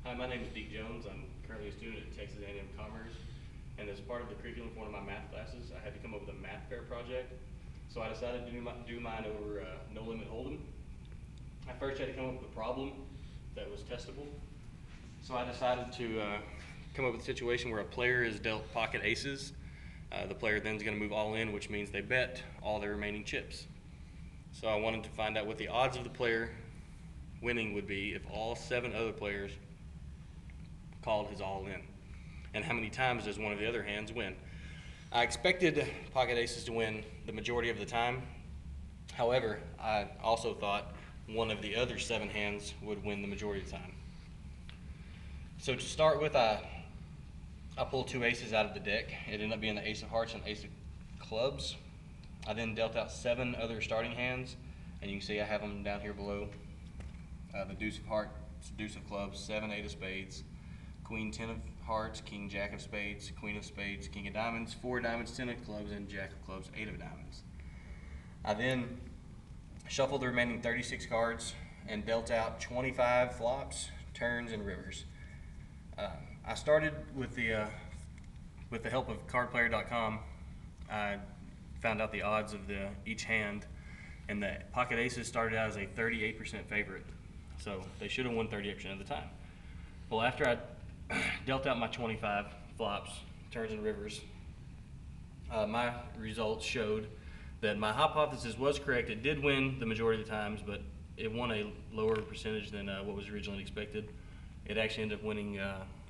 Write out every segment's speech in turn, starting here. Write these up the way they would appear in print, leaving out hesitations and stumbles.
Hi, my name is Deke Jones. I'm currently a student at Texas A&M Commerce, and as part of the curriculum for one of my math classes, I had to come up with a math pair project. So I decided to do mine over No Limit Hold'em. I first had to come up with a problem that was testable. So I decided to come up with a situation where a player is dealt pocket aces. The player then is going to move all in, which means they bet all their remaining chips. So I wanted to find out what the odds of the player winning would be if all 7 other players called his all in, and how many times does one of the other hands win. I expected pocket aces to win the majority of the time. However, I also thought one of the other 7 hands would win the majority of the time. So to start with, I pulled 2 aces out of the deck. It ended up being the ace of hearts and ace of clubs. I then dealt out 7 other starting hands, and you can see I have them down here below. The deuce of hearts, deuce of clubs, 7, 8 of spades, queen, 10 of hearts, king, jack of spades, queen of spades, king of diamonds, 4 diamonds, 10 of clubs, and jack of clubs, 8 of diamonds. I then shuffled the remaining 36 cards and dealt out 25 flops, turns, and rivers. I started with the help of cardplayer.com. I found out the odds of each hand, and the pocket aces started out as a 38% favorite, so they should have won 38% of the time. Well, after I dealt out my 25 flops, turns, and rivers, my results showed that my hypothesis was correct. It did win the majority of the times, but it won a lower percentage than what was originally expected. It actually ended up winning,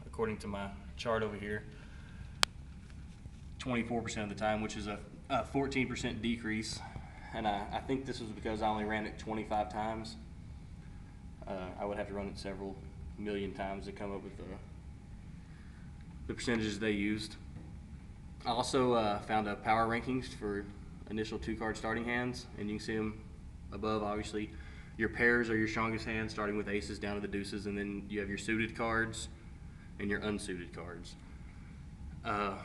according to my chart over here, 24% of the time, which is a 14% decrease. And I think this was because I only ran it 25 times. I would have to run it several million times to come up with the percentages they used. I also found power rankings for initial 2-card starting hands, and you can see them above. Obviously, your pairs are your strongest hands, starting with aces down to the deuces, and then you have your suited cards and your unsuited cards. I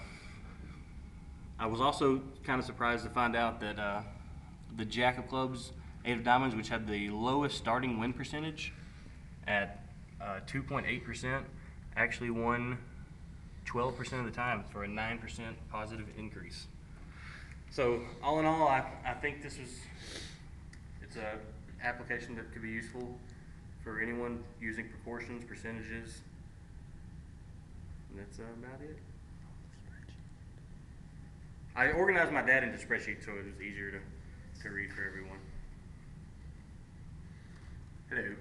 was also kind of surprised to find out that the jack of clubs, 8 of diamonds, which had the lowest starting win percentage at 2.8%, actually won 12% of the time for a 9% positive increase. So all in all, I think it's an application that could be useful for anyone using proportions, percentages, and that's about it. I organized my data into spreadsheets so it was easier to read for everyone. Hello.